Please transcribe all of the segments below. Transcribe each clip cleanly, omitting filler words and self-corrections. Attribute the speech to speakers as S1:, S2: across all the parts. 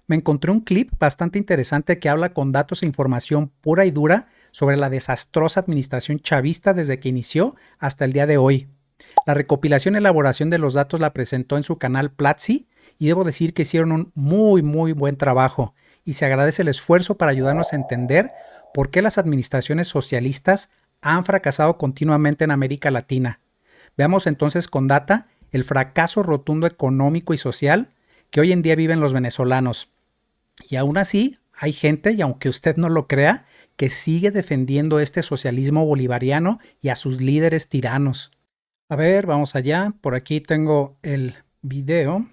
S1: Me encontré un clip bastante interesante que habla con datos e información pura y dura sobre la desastrosa administración chavista desde que inició hasta el día de hoy. La recopilación y elaboración de los datos la presentó en su canal Platzi y debo decir que hicieron un muy buen trabajo y se agradece el esfuerzo para ayudarnos a entender por qué las administraciones socialistas han fracasado continuamente en América Latina. Veamos entonces con data el fracaso rotundo económico y social que hoy en día viven los venezolanos. Y aún así, hay gente, y aunque usted no lo crea, que sigue defendiendo este socialismo bolivariano y a sus líderes tiranos. A ver, vamos allá. Por aquí tengo el video.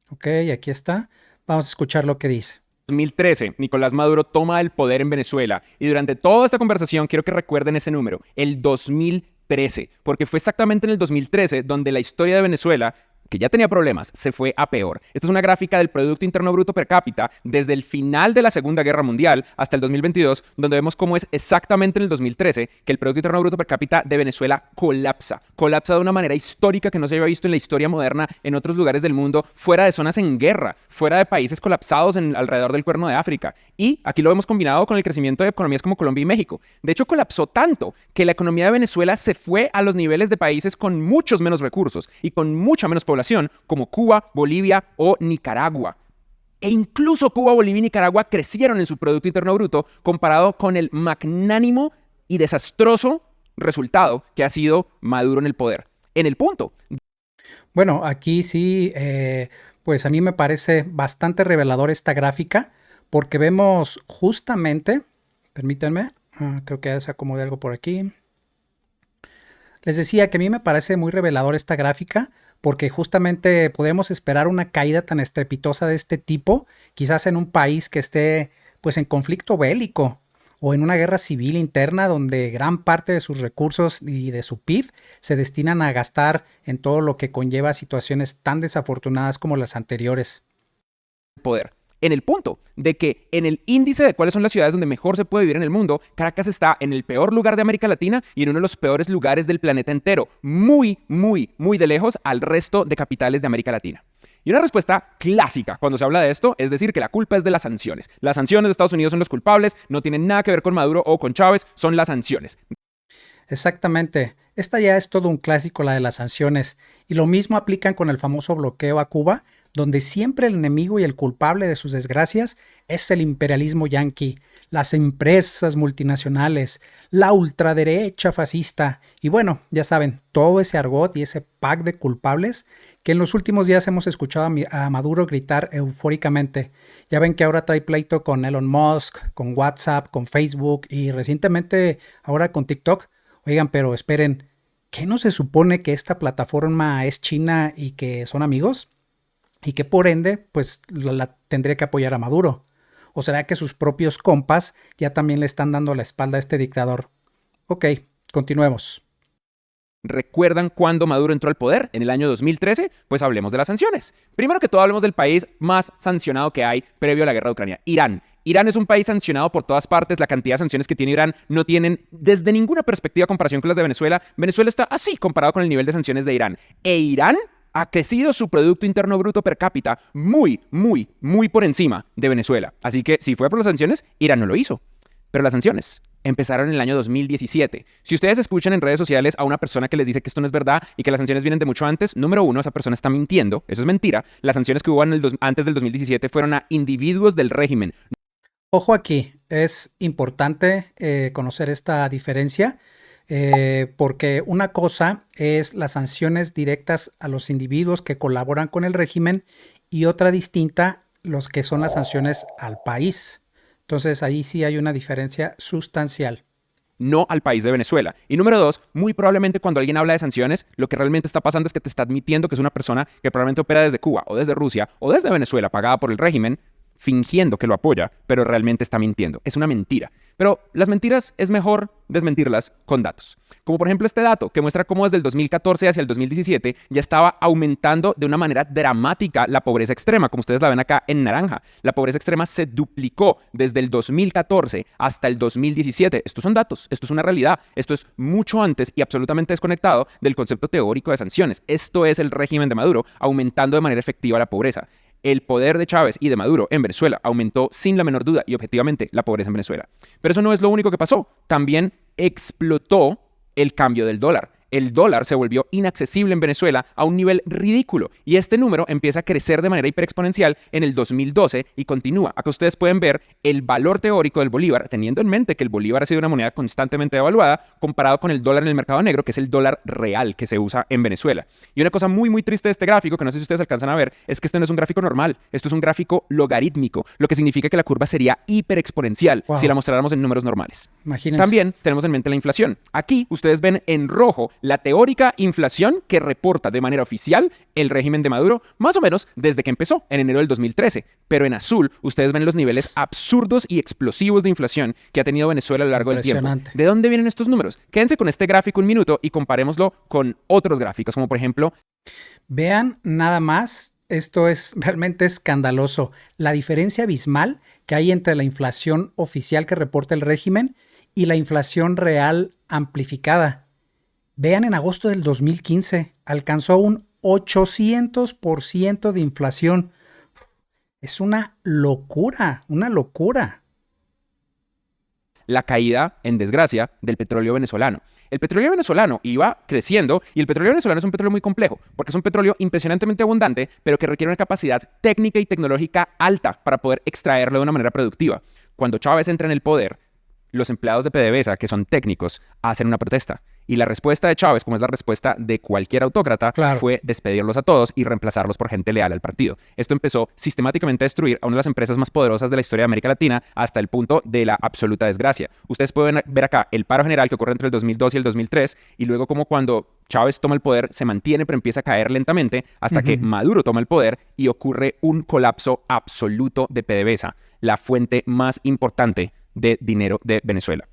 S1: Ok, aquí está. Vamos a escuchar lo que dice.
S2: 2013, Nicolás Maduro toma el poder en Venezuela y durante toda esta conversación quiero que recuerden ese número, el 2013, porque fue exactamente en el 2013 donde la historia de Venezuela, que ya tenía problemas, se fue a peor. Esta es una gráfica del Producto Interno Bruto per cápita desde el final de la Segunda Guerra Mundial hasta el 2022, donde vemos cómo es exactamente en el 2013 que el Producto Interno Bruto per cápita de Venezuela colapsa. Colapsa de una manera histórica que no se había visto en la historia moderna en otros lugares del mundo, fuera de zonas en guerra, fuera de países colapsados alrededor del Cuerno de África. Y aquí lo hemos combinado con el crecimiento de economías como Colombia y México. De hecho, colapsó tanto que la economía de Venezuela se fue a los niveles de países con muchos menos recursos y con mucha menos población, como Cuba, Bolivia o Nicaragua. E incluso Cuba, Bolivia y Nicaragua crecieron en su Producto Interno Bruto comparado con el magnánimo y desastroso resultado que ha sido Maduro en el poder. En el punto.
S1: Bueno, aquí sí, pues a mí me parece bastante revelador esta gráfica porque vemos justamente, permítanme, creo que ya se acomode algo por aquí. Les decía que a mí me parece muy revelador esta gráfica porque justamente podemos esperar una caída tan estrepitosa de este tipo, quizás en un país que esté pues en conflicto bélico o en una guerra civil interna donde gran parte de sus recursos y de su PIB se destinan a gastar en todo lo que conlleva situaciones tan desafortunadas como las anteriores.
S2: Poder. En el punto de que en el índice de cuáles son las ciudades donde mejor se puede vivir en el mundo, Caracas está en el peor lugar de América Latina y en uno de los peores lugares del planeta entero, muy de lejos al resto de capitales de América Latina. Y una respuesta clásica cuando se habla de esto es decir que la culpa es de las sanciones. Las sanciones de Estados Unidos son los culpables, no tienen nada que ver con Maduro o con Chávez, son las sanciones.
S1: Exactamente. Esta ya es todo un clásico, la de las sanciones, y lo mismo aplican con el famoso bloqueo a Cuba, donde siempre el enemigo y el culpable de sus desgracias es el imperialismo yanqui, las empresas multinacionales, la ultraderecha fascista y bueno, ya saben, todo ese argot y ese pack de culpables que en los últimos días hemos escuchado a Maduro gritar eufóricamente. Ya ven que ahora trae pleito con Elon Musk, con WhatsApp, con Facebook y recientemente ahora con TikTok. Oigan, pero esperen, ¿qué no se supone que esta plataforma es china y que son amigos? Y que por ende, pues la tendría que apoyar a Maduro. ¿O será que sus propios compas ya también le están dando la espalda a este dictador? Ok, continuemos.
S2: ¿Recuerdan cuándo Maduro entró al poder? En el año 2013, pues hablemos de las sanciones. Primero que todo hablemos del país más sancionado que hay previo a la guerra de Ucrania, Irán. Irán es un país sancionado por todas partes, la cantidad de sanciones que tiene Irán no tienen desde ninguna perspectiva comparación con las de Venezuela. Venezuela está así comparado con el nivel de sanciones de Irán. E Irán ha crecido su Producto Interno Bruto per cápita muy por encima de Venezuela. Así que si fue por las sanciones, Irán no lo hizo. Pero las sanciones empezaron en el año 2017. Si ustedes escuchan en redes sociales a una persona que les dice que esto no es verdad y que las sanciones vienen de mucho antes, número uno, esa persona está mintiendo. Eso es mentira. Las sanciones que hubo antes del 2017 fueron a individuos del régimen.
S1: Ojo aquí, es importante conocer esta diferencia. Porque una cosa es las sanciones directas a los individuos que colaboran con el régimen y otra distinta los que son las sanciones al país. Entonces ahí sí hay una diferencia sustancial.
S2: No al país de Venezuela. Y número dos, muy probablemente cuando alguien habla de sanciones, lo que realmente está pasando es que te está admitiendo que es una persona que probablemente opera desde Cuba o desde Rusia o desde Venezuela pagada por el régimen, fingiendo que lo apoya, pero realmente está mintiendo. Es una mentira. Pero las mentiras es mejor desmentirlas con datos. Como por ejemplo este dato que muestra cómo desde el 2014 hacia el 2017 ya estaba aumentando de una manera dramática la pobreza extrema, como ustedes la ven acá en naranja. La pobreza extrema se duplicó desde el 2014 hasta el 2017. Estos son datos, esto es una realidad, esto es mucho antes y absolutamente desconectado del concepto teórico de sanciones. Esto es el régimen de Maduro aumentando de manera efectiva la pobreza. el poder de Chávez y de Maduro en Venezuela aumentó sin la menor duda y objetivamente la pobreza en Venezuela. Pero eso no es lo único que pasó. También explotó el cambio del dólar. El dólar se volvió inaccesible en Venezuela a un nivel ridículo y este número empieza a crecer de manera hiperexponencial en el 2012 y continúa. Acá ustedes pueden ver el valor teórico del bolívar, teniendo en mente que el bolívar ha sido una moneda constantemente devaluada comparado con el dólar en el mercado negro, que es el dólar real que se usa en Venezuela. Y una cosa muy, muy triste de este gráfico, que no sé si ustedes alcanzan a ver, es que este no es un gráfico normal, esto es un gráfico logarítmico, lo que significa que la curva sería hiperexponencial si la mostráramos en números normales.
S1: Imagínense.
S2: También tenemos en mente la inflación. Aquí ustedes ven en rojo la teórica inflación que reporta de manera oficial el régimen de Maduro, más o menos desde que empezó, en enero del 2013. Pero en azul ustedes ven los niveles absurdos y explosivos de inflación que ha tenido Venezuela a lo largo del tiempo. ¿De dónde vienen estos números? Quédense con este gráfico un minuto y comparémoslo con otros gráficos, como por ejemplo...
S1: Vean nada más, esto es realmente escandaloso, la diferencia abismal que hay entre la inflación oficial que reporta el régimen y la inflación real amplificada. Vean, en agosto del 2015 alcanzó un 800% de inflación. Es una locura, una locura.
S2: La caída, en desgracia, del petróleo venezolano. El petróleo venezolano iba creciendo y el petróleo venezolano es un petróleo muy complejo porque es un petróleo impresionantemente abundante, pero que requiere una capacidad técnica y tecnológica alta para poder extraerlo de una manera productiva. Cuando Chávez entra en el poder, los empleados de PDVSA, que son técnicos, hacen una protesta. Y la respuesta de Chávez, como es la respuesta de cualquier autócrata, fue despedirlos a todos y reemplazarlos por gente leal al partido. Esto empezó sistemáticamente a destruir a una de las empresas más poderosas de la historia de América Latina hasta el punto de la absoluta desgracia. Ustedes pueden ver acá el paro general que ocurre entre el 2002 y el 2003 y luego como cuando Chávez toma el poder se mantiene pero empieza a caer lentamente hasta que Maduro toma el poder y ocurre un colapso absoluto de PDVSA, la fuente más importante de dinero de Venezuela.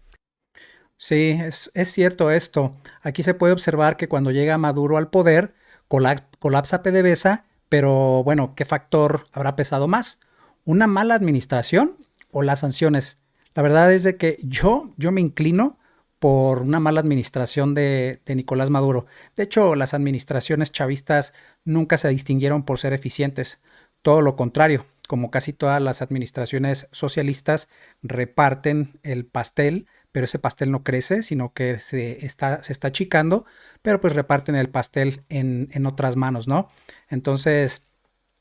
S1: Sí, es cierto esto. Aquí se puede observar que cuando llega Maduro al poder, colapsa PDVSA, pero bueno, ¿qué factor habrá pesado más? ¿Una mala administración o las sanciones? La verdad es de que yo me inclino por una mala administración de Nicolás Maduro. De hecho, las administraciones chavistas nunca se distinguieron por ser eficientes. Todo lo contrario, como casi todas las administraciones socialistas reparten el pastel, pero ese pastel no crece, sino que se está achicando, pero pues reparten el pastel en otras manos, ¿no? Entonces,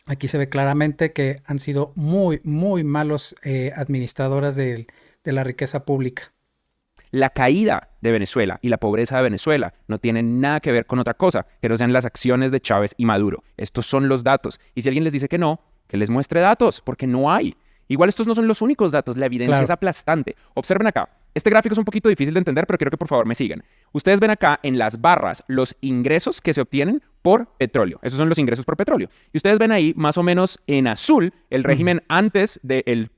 S1: aquí se ve claramente que han sido muy, muy malos administradoras de la riqueza pública.
S2: La caída de Venezuela y la pobreza de Venezuela no tienen nada que ver con otra cosa que no sean las acciones de Chávez y Maduro. Estos son los datos. Y si alguien les dice que no, que les muestre datos, porque no hay. Igual estos no son los únicos datos, la evidencia es aplastante. Observen acá. Este gráfico es un poquito difícil de entender, pero quiero que por favor me sigan. Ustedes ven acá en las barras los ingresos que se obtienen por petróleo. Esos son los ingresos por petróleo. Y ustedes ven ahí, más o menos en azul, el régimen antes del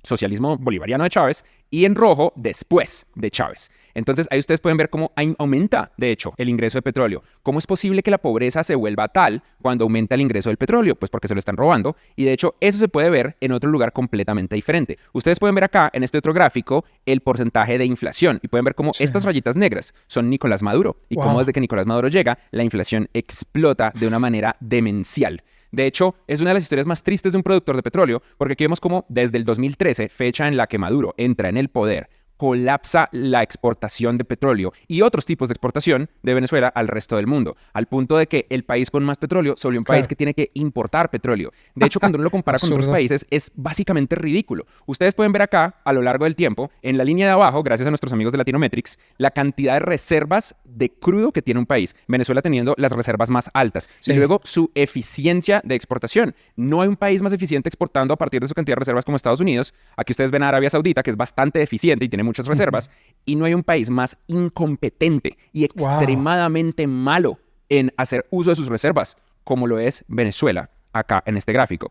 S2: socialismo bolivariano de Chávez y en rojo después de Chávez. Entonces ahí ustedes pueden ver cómo aumenta, de hecho, el ingreso de petróleo. ¿Cómo es posible que la pobreza se vuelva tal cuando aumenta el ingreso del petróleo? Pues porque se lo están robando. Y de hecho eso se puede ver en otro lugar completamente diferente. Ustedes pueden ver acá en este otro gráfico el porcentaje de inflación y pueden ver cómo estas rayitas negras son Nicolás Maduro y cómo desde que Nicolás Maduro llega la inflación explota de una manera demencial. De hecho, es una de las historias más tristes de un productor de petróleo, porque aquí vemos cómo desde el 2013, fecha en la que Maduro entra en el poder, colapsa la exportación de petróleo y otros tipos de exportación de Venezuela al resto del mundo, al punto de que el país con más petróleo se volvió un país que tiene que importar petróleo. De hecho, cuando uno lo compara con otros países, es básicamente ridículo. Ustedes pueden ver acá, a lo largo del tiempo, en la línea de abajo, gracias a nuestros amigos de Latinometrics, la cantidad de reservas de crudo que tiene un país. Venezuela teniendo las reservas más altas. Y luego su eficiencia de exportación. No hay un país más eficiente exportando a partir de su cantidad de reservas como Estados Unidos. Aquí ustedes ven a Arabia Saudita, que es bastante eficiente y tiene muchas reservas, y no hay un país más incompetente y extremadamente malo en hacer uso de sus reservas, como lo es Venezuela, acá en este gráfico.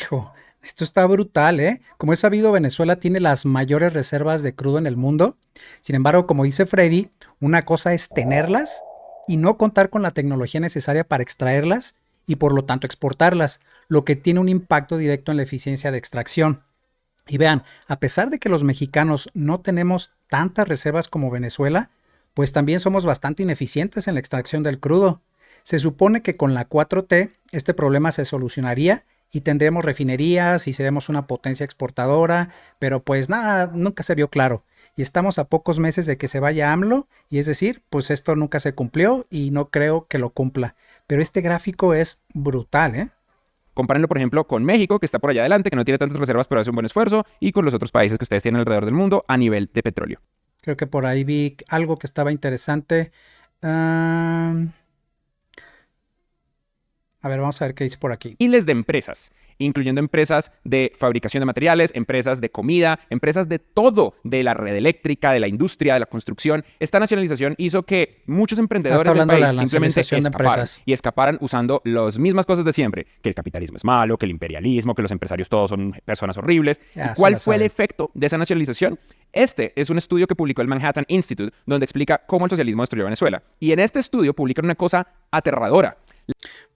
S1: Hijo, esto está brutal, ¿eh? Como es sabido, Venezuela tiene las mayores reservas de crudo en el mundo. Sin embargo, como dice Freddy, una cosa es tenerlas y no contar con la tecnología necesaria para extraerlas y por lo tanto exportarlas, lo que tiene un impacto directo en la eficiencia de extracción. Y vean, a pesar de que los mexicanos no tenemos tantas reservas como Venezuela, pues también somos bastante ineficientes en la extracción del crudo. Se supone que con la 4T este problema se solucionaría y tendremos refinerías y seremos una potencia exportadora, pero pues nada, nunca se vio claro. Y estamos a pocos meses de que se vaya AMLO, y es decir, pues esto nunca se cumplió y no creo que lo cumpla. Pero este gráfico es brutal, ¿eh?
S2: Compárenlo, por ejemplo, con México, que está por allá adelante, que no tiene tantas reservas, pero hace un buen esfuerzo, y con los otros países que ustedes tienen alrededor del mundo a nivel de petróleo.
S1: Creo que por ahí vi algo que estaba interesante. Ah, a ver, vamos a ver qué dice por aquí.
S2: Miles de empresas, incluyendo empresas de fabricación de materiales, empresas de comida, empresas de todo, de la red eléctrica, de la industria, de la construcción. Esta nacionalización hizo que muchos emprendedores del
S1: hablando de
S2: país
S1: la
S2: simplemente
S1: nacionalización de
S2: escaparan
S1: empresas.
S2: y escaparan usando las mismas cosas de siempre, que el capitalismo es malo, que el imperialismo, que los empresarios todos son personas horribles. ¿Y
S1: Ya se
S2: cuál
S1: la
S2: fue el
S1: saben.
S2: efecto de esa nacionalización? Este es un estudio que publicó el Manhattan Institute, donde explica cómo el socialismo destruyó Venezuela. Y en este estudio publican una cosa aterradora.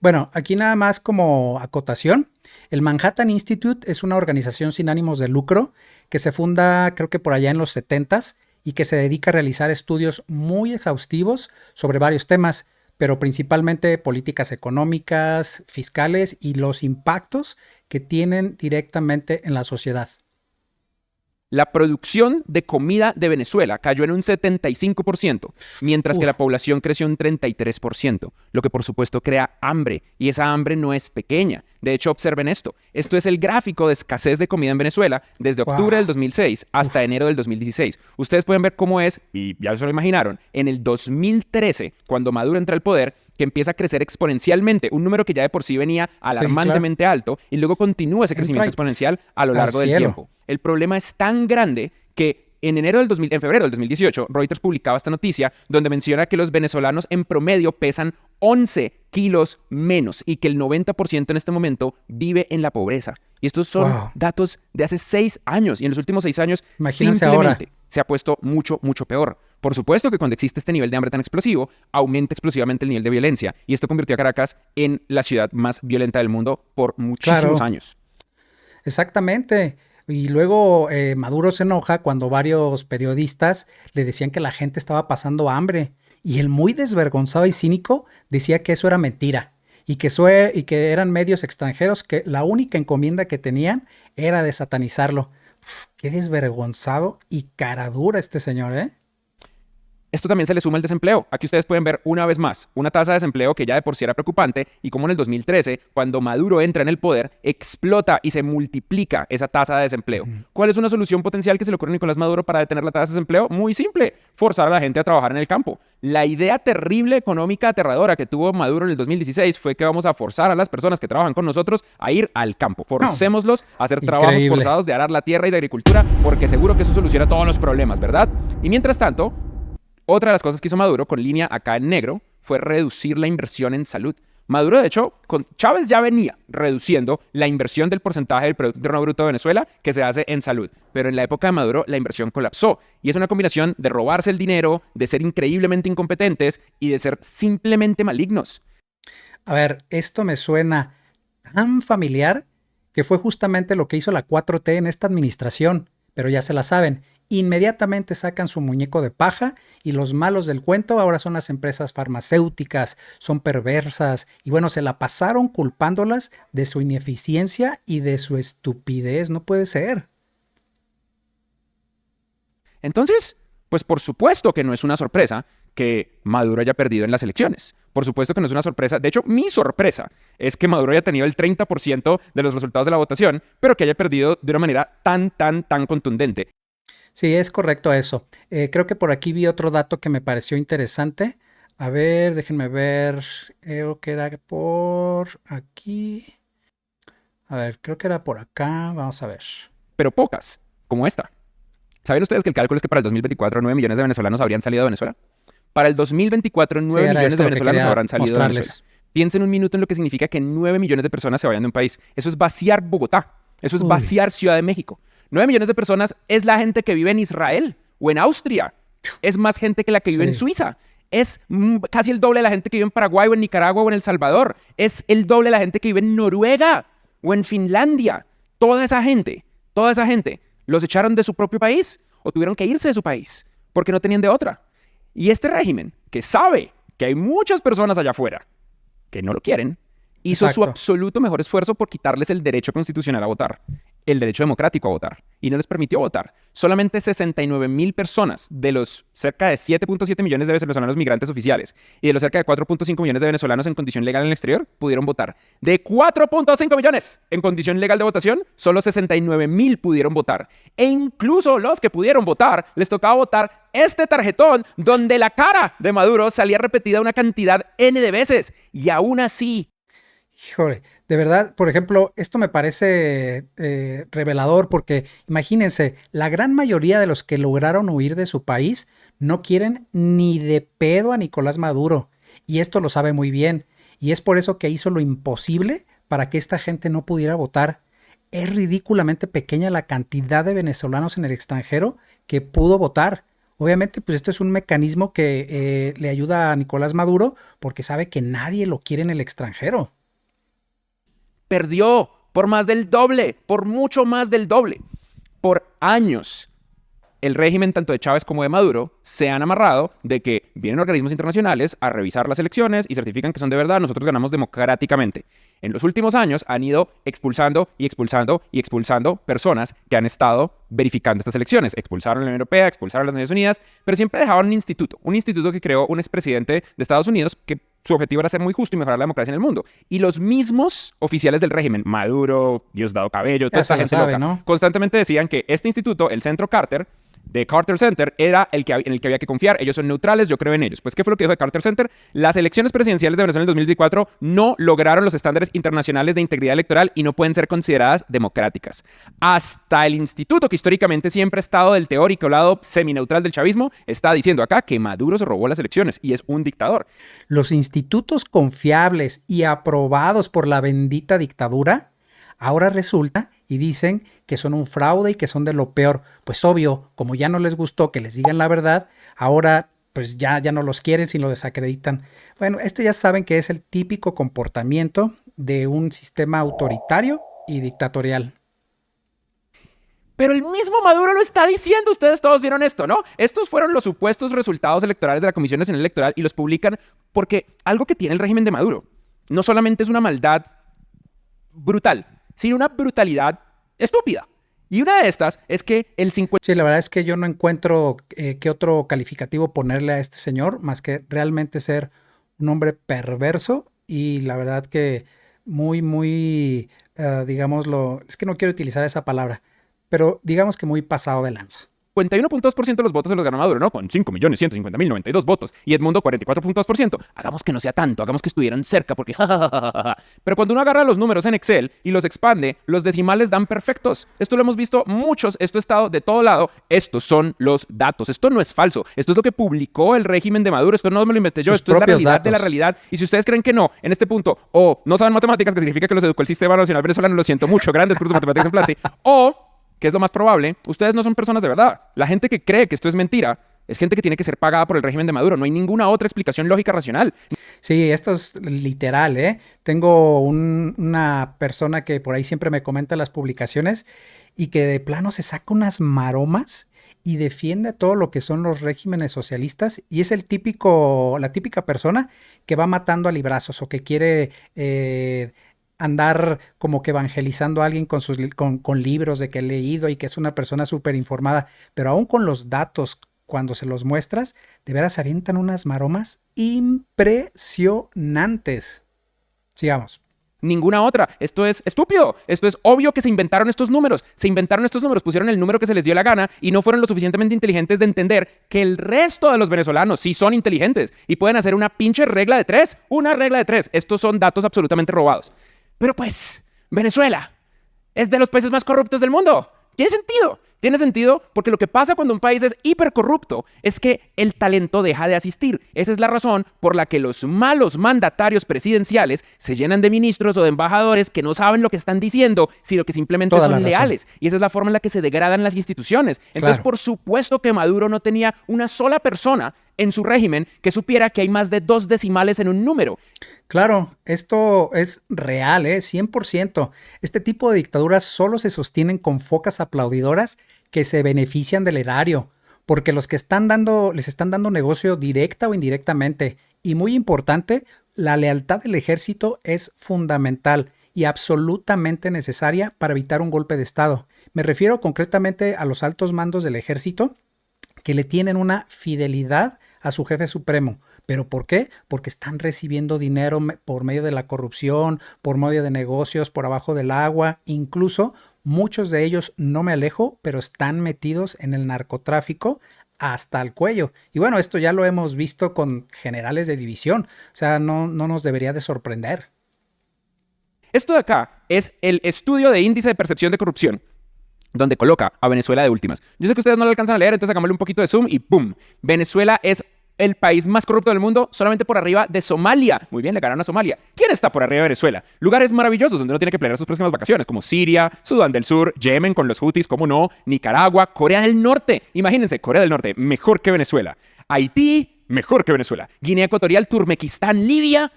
S1: Bueno, aquí nada más como acotación, el Manhattan Institute es una organización sin ánimos de lucro que se funda creo que por allá en los 70s y que se dedica a realizar estudios muy exhaustivos sobre varios temas, pero principalmente políticas económicas, fiscales y los impactos que tienen directamente en la sociedad.
S2: La producción de comida de Venezuela cayó en un 75%, mientras que
S1: Uf,
S2: la población creció un 33%, lo que por supuesto crea hambre, y esa hambre no es pequeña. De hecho, observen esto. Esto es el gráfico de escasez de comida en Venezuela desde
S1: wow,
S2: octubre del 2006 hasta
S1: uf,
S2: enero del 2016. Ustedes pueden ver cómo es, y ya se lo imaginaron, en el 2013, cuando Maduro entra al poder, que empieza a crecer exponencialmente, un número que ya de por sí venía
S1: sí, claro,
S2: alarmantemente alto, y luego continúa ese
S1: entra
S2: crecimiento exponencial a lo
S1: al
S2: largo del
S1: cielo.
S2: tiempo. El problema es tan grande que en febrero del 2018, Reuters publicaba esta noticia donde menciona que los venezolanos en promedio pesan 11 kilos menos y que el 90% en este momento vive en la pobreza. Y estos son
S1: Wow,
S2: datos de hace 6 años y en los últimos 6 años
S1: imagínense ahora.
S2: simplemente se ha puesto mucho, mucho peor. Por supuesto que cuando existe este nivel de hambre tan explosivo, aumenta explosivamente el nivel de violencia y esto convirtió a Caracas en la ciudad más violenta del mundo por muchísimos
S1: Claro,
S2: años.
S1: exactamente. Y luego Maduro se enoja cuando varios periodistas le decían que la gente estaba pasando hambre. Y él muy desvergonzado y cínico decía que eso era mentira. Y que eran medios extranjeros que la única encomienda que tenían era de satanizarlo. Uf, qué desvergonzado y cara dura este señor, ¿eh?
S2: Esto también se le suma el desempleo. Aquí ustedes pueden ver una vez más una tasa de desempleo que ya de por sí era preocupante y como en el 2013, cuando Maduro entra en el poder, explota y se multiplica esa tasa de desempleo.
S1: Ujú.
S2: ¿Cuál es una solución potencial que se le ocurre a Nicolás Maduro para detener la tasa de desempleo? Muy simple, forzar a la gente a trabajar en el campo. La idea terrible económica aterradora que tuvo Maduro en el 2016 fue que vamos a forzar a las personas que trabajan con nosotros a ir al campo.
S1: No,
S2: Forcémoslos a hacer trabajos
S1: increíble.
S2: forzados de arar la tierra y de agricultura porque seguro que eso soluciona todos los problemas, ¿verdad? Y mientras tanto, otra de las cosas que hizo Maduro con línea acá en negro fue reducir la inversión en salud. Maduro, de hecho, con Chávez ya venía reduciendo la inversión del porcentaje del Producto Interno Bruto de Venezuela que se hace en salud. Pero en la época de Maduro la inversión colapsó. Y es una combinación de robarse el dinero, de ser increíblemente incompetentes y de ser simplemente malignos.
S1: A ver, esto me suena tan familiar que fue justamente lo que hizo la 4T en esta administración, pero ya se la saben. Inmediatamente sacan su muñeco de paja y los malos del cuento ahora son las empresas farmacéuticas, son perversas y bueno, se la pasaron culpándolas de su ineficiencia y de su estupidez, no puede ser.
S2: Entonces, pues por supuesto que no es una sorpresa que Maduro haya perdido en las elecciones. Por supuesto que no es una sorpresa. De hecho, mi sorpresa es que Maduro haya tenido el 30% de los resultados de la votación, pero que haya perdido de una manera tan contundente.
S1: Sí, es correcto eso. Creo que por aquí vi otro dato que me pareció interesante. A ver, déjenme ver. Creo que era por aquí. A ver, creo que era por acá. Vamos a ver.
S2: Pero pocas, como esta. ¿Saben ustedes que el cálculo es que para el 2024 9 millones de venezolanos habrían salido de Venezuela? Para el 2024
S1: Sí,
S2: 9
S1: era
S2: millones de
S1: esto lo que
S2: venezolanos
S1: quería
S2: habrán salido de Venezuela.
S1: mostrarles.
S2: Piensen un minuto en lo que significa que 9 millones de personas se vayan de un país. Eso es vaciar Bogotá. Eso es
S1: Uy,
S2: vaciar Ciudad de México. 9 millones de personas es la gente que vive en Israel o en Austria. Es más gente que la que vive en
S1: sí.
S2: Suiza. Es casi el doble de la gente que vive en Paraguay o en Nicaragua o en El Salvador. Es el doble de la gente que vive en Noruega o en Finlandia. Toda esa gente, los echaron de su propio país o tuvieron que irse de su país porque no tenían de otra. Y este régimen, que sabe que hay muchas personas allá afuera que no lo quieren, hizo su
S1: Exacto.
S2: absoluto mejor esfuerzo por quitarles el derecho constitucional a votar, el derecho democrático a votar, y no les permitió votar. Solamente 69,000 personas de los cerca de 7,7 millones de venezolanos migrantes oficiales y de los cerca de 4,5 millones de venezolanos en condición legal en el exterior pudieron votar. De 4,5 millones en condición legal de votación, solo 69,000 pudieron votar. E incluso los que pudieron votar, les tocaba votar este tarjetón donde la cara de Maduro salía repetida una cantidad N de veces. Y aún así,
S1: Híjole, de verdad, por ejemplo, esto me parece revelador porque imagínense, la gran mayoría de los que lograron huir de su país no quieren ni de pedo a Nicolás Maduro. Y esto lo sabe muy bien. Y es por eso que hizo lo imposible para que esta gente no pudiera votar. Es ridículamente pequeña la cantidad de venezolanos en el extranjero que pudo votar. Obviamente, pues esto es un mecanismo que le ayuda a Nicolás Maduro porque sabe que nadie lo quiere en el extranjero.
S2: perdió por más del doble, por mucho más del doble. Por años, el régimen tanto de Chávez como de Maduro se han amarrado de que vienen organismos internacionales a revisar las elecciones y certifican que son de verdad, nosotros ganamos democráticamente. En los últimos años han ido expulsando y expulsando y expulsando personas que han estado verificando estas elecciones. Expulsaron a la Unión Europea, expulsaron a las Naciones Unidas, pero siempre dejaban un instituto que creó un expresidente de Estados Unidos que su objetivo era ser muy justo y mejorar la democracia en el mundo. Y los mismos oficiales del régimen, Maduro, Diosdado Cabello, toda esta gente loca, ¿no? Constantemente decían que este instituto, el Centro Carter, de Carter Center, era en el que había que confiar. Ellos son neutrales, yo creo en ellos. Pues, ¿qué fue lo que dijo de Carter Center? Las elecciones presidenciales de Venezuela en el 2024 no lograron los estándares internacionales de integridad electoral y no pueden ser consideradas democráticas. Hasta el instituto, que históricamente siempre ha estado del teórico lado semineutral del chavismo, está diciendo acá que Maduro se robó las elecciones y es un dictador.
S1: Los institutos confiables y aprobados por la bendita dictadura ahora resulta y dicen que son un fraude y que son de lo peor. Pues obvio, como ya no les gustó que les digan la verdad, ahora pues ya no los quieren si lo desacreditan. Bueno, esto ya saben que es el típico comportamiento de un sistema autoritario y dictatorial.
S2: Pero el mismo Maduro lo está diciendo, ustedes todos vieron esto, ¿no? Estos fueron los supuestos resultados electorales de la Comisión Nacional Electoral y los publican porque algo que tiene el régimen de Maduro no solamente es una maldad brutal, sino una brutalidad estúpida. Y una de estas es que el 50...
S1: Sí, la verdad es que yo no encuentro qué otro calificativo ponerle a este señor, más que realmente ser un hombre perverso y la verdad que muy, digámoslo, es que no quiero utilizar esa palabra, pero digamos que muy pasado de lanza.
S2: 51,2% de los votos se los ganó Maduro, ¿no? Con 5.150.092 votos. Y Edmundo, 44,2%. Hagamos que no sea tanto, hagamos que estuvieran cerca, porque Pero cuando uno agarra los números en Excel y los expande, los decimales dan perfectos. Esto lo hemos visto muchos, esto ha estado de todo lado. Estos son los datos, esto no es falso. Esto es lo que publicó el régimen de Maduro, esto no me lo inventé yo, esto es la realidad datos. De la realidad. Y si ustedes creen que no, en este punto, o no saben matemáticas, que significa que los educó el Sistema Nacional Venezolano, lo siento mucho, grandes cursos de matemáticas en Platzi, o... que es lo más probable, ustedes no son personas de verdad. La gente que cree que esto es mentira es gente que tiene que ser pagada por el régimen de Maduro. No hay ninguna otra explicación lógica racional.
S1: Sí, esto es literal, ¿eh? Tengo una persona que por ahí siempre me comenta las publicaciones y que de plano se saca unas maromas y defiende todo lo que son los regímenes socialistas y es la típica persona que va matando a librazos o que quiere... andar como que evangelizando a alguien con libros de que he leído y que es una persona súper informada, pero aún con los datos, cuando se los muestras, de veras se avientan unas maromas impresionantes. Sigamos.
S2: Ninguna otra. Esto es estúpido. Esto es obvio que se inventaron estos números. Se inventaron estos números, pusieron el número que se les dio la gana y no fueron lo suficientemente inteligentes de entender que el resto de los venezolanos sí son inteligentes y pueden hacer una pinche regla de tres. Una regla de tres. Estos son datos absolutamente robados. Pero pues, Venezuela es de los países más corruptos del mundo. ¿Tiene sentido? Tiene sentido porque lo que pasa cuando un país es hipercorrupto es que el talento deja de asistir. Esa es la razón por la que los malos mandatarios presidenciales se llenan de ministros o de embajadores que no saben lo que están diciendo, sino que simplemente son leales. Y esa es la forma en la que se degradan las instituciones. Entonces, por supuesto que Maduro no tenía una sola persona en su régimen que supiera que hay más de 2 decimales en un número.
S1: Claro, esto es real, 100%. Este tipo de dictaduras solo se sostienen con focas aplaudidoras que se benefician del erario, porque los que les están dando negocio directa o indirectamente, y muy importante, La lealtad del ejército es fundamental y absolutamente necesaria para evitar un golpe de Estado. Me refiero concretamente a los altos mandos del ejército que le tienen una fidelidad a su jefe supremo. ¿Pero por qué? Porque están recibiendo dinero por medio de la corrupción, por medio de negocios, por abajo del agua, incluso muchos de ellos, no me alejo, pero están metidos en el narcotráfico hasta el cuello. Y bueno, esto ya lo hemos visto con generales de división, o sea, no nos debería de sorprender.
S2: Esto de acá es el estudio de índice de percepción de corrupción, donde coloca a Venezuela de últimas. Yo sé que ustedes no lo alcanzan a leer, entonces hagámosle un poquito de zoom y ¡pum! Venezuela es el país más corrupto del mundo, solamente por arriba de Somalia. Muy bien, le ganaron a Somalia. ¿Quién está por arriba de Venezuela? Lugares maravillosos donde uno tiene que planear sus próximas vacaciones, como Siria, Sudán del Sur, Yemen con los Houthis, como no, Nicaragua, Corea del Norte. Imagínense, Corea del Norte, mejor que Venezuela. Haití, mejor que Venezuela. Guinea Ecuatorial, Turmequistán, Libia.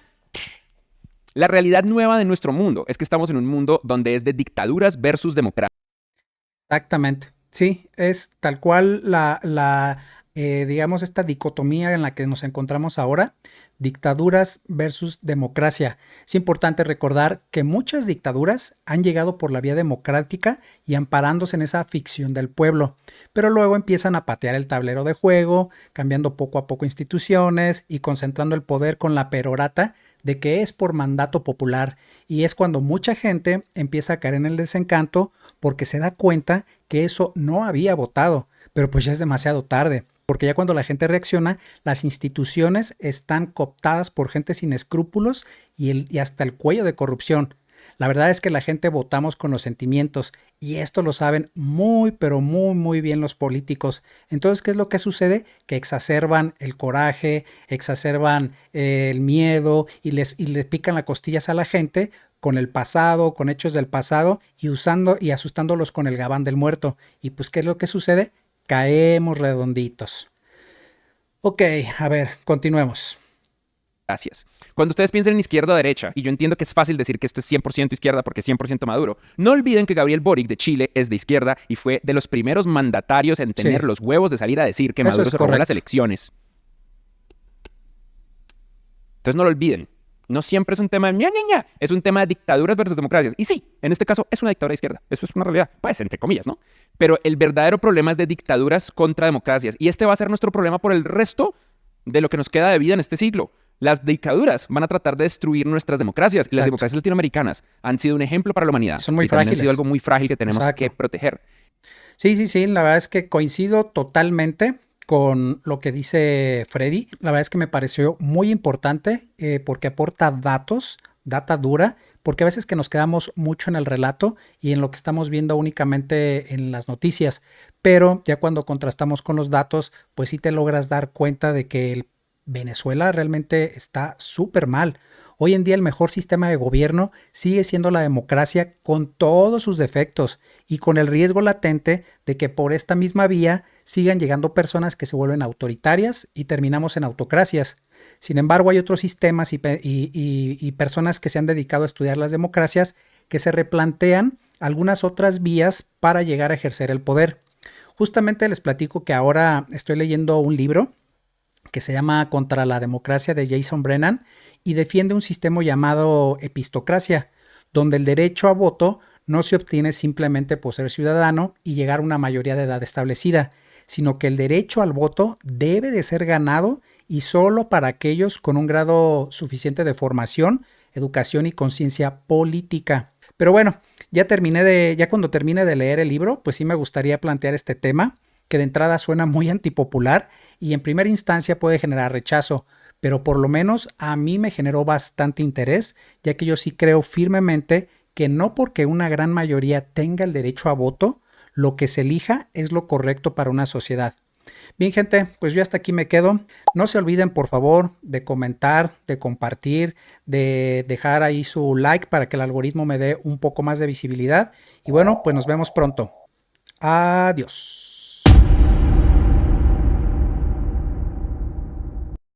S2: La realidad nueva de nuestro mundo es que estamos en un mundo donde es de dictaduras versus democracia.
S1: Exactamente. Sí, es tal cual digamos, esta dicotomía en la que nos encontramos ahora, dictaduras versus democracia. Es importante recordar que muchas dictaduras han llegado por la vía democrática y amparándose en esa ficción del pueblo, pero luego empiezan a patear el tablero de juego, cambiando poco a poco instituciones y concentrando el poder con la perorata de que es por mandato popular, y es cuando mucha gente empieza a caer en el desencanto porque se da cuenta que eso no había votado, pero pues ya es demasiado tarde, porque ya cuando la gente reacciona, las instituciones están cooptadas por gente sin escrúpulos y hasta el cuello de corrupción. La verdad es que la gente votamos con los sentimientos y esto lo saben muy, pero muy, muy bien los políticos. Entonces, ¿qué es lo que sucede? Que exacerban el coraje, exacerban el miedo y les pican las costillas a la gente con el pasado, con hechos del pasado y usando y asustándolos con el gabán del muerto. Y pues, ¿qué es lo que sucede? Caemos redonditos. Ok, a ver, continuemos.
S2: Gracias. Cuando ustedes piensen en izquierda o derecha, y yo entiendo que es fácil decir que esto es 100% izquierda porque es 100% Maduro, no olviden que Gabriel Boric de Chile es de izquierda y fue de los primeros mandatarios en tener los huevos de salir a decir que Maduro se robó las elecciones. Entonces no lo olviden. No siempre es un tema de ña, es un tema de dictaduras versus democracias. Y sí, en este caso es una dictadura de izquierda. Eso es una realidad, pues entre comillas, ¿no? Pero el verdadero problema es de dictaduras contra democracias. Y este va a ser nuestro problema por el resto de lo que nos queda de vida en este siglo. Las dictaduras van a tratar de destruir nuestras democracias. Y las democracias latinoamericanas han sido un ejemplo para la humanidad.
S1: Son muy frágiles.
S2: Han sido algo muy frágil que tenemos que proteger.
S1: Sí, la verdad es que coincido totalmente con lo que dice Freddy. La verdad es que me pareció muy importante porque aporta datos, data dura, porque a veces que nos quedamos mucho en el relato y en lo que estamos viendo únicamente en las noticias, pero ya cuando contrastamos con los datos, pues sí te logras dar cuenta de que Venezuela realmente está súper mal. Hoy en día el mejor sistema de gobierno sigue siendo la democracia con todos sus defectos y con el riesgo latente de que por esta misma vía sigan llegando personas que se vuelven autoritarias y terminamos en autocracias. Sin embargo, hay otros sistemas y personas que se han dedicado a estudiar las democracias que se replantean algunas otras vías para llegar a ejercer el poder. Justamente les platico que ahora estoy leyendo un libro que se llama Contra la democracia de Jason Brennan y defiende un sistema llamado epistocracia, donde el derecho a voto no se obtiene simplemente por ser ciudadano y llegar a una mayoría de edad establecida, sino que el derecho al voto debe de ser ganado y solo para aquellos con un grado suficiente de formación, educación y conciencia política. Pero bueno, ya cuando termine de leer el libro, pues sí me gustaría plantear este tema, que de entrada suena muy antipopular y en primera instancia puede generar rechazo, pero por lo menos a mí me generó bastante interés, ya que yo sí creo firmemente que no porque una gran mayoría tenga el derecho a voto, lo que se elija es lo correcto para una sociedad. Bien, gente, pues yo hasta aquí me quedo. No se olviden, por favor, de comentar, de compartir, de dejar ahí su like para que el algoritmo me dé un poco más de visibilidad. Y bueno, pues nos vemos pronto. Adiós.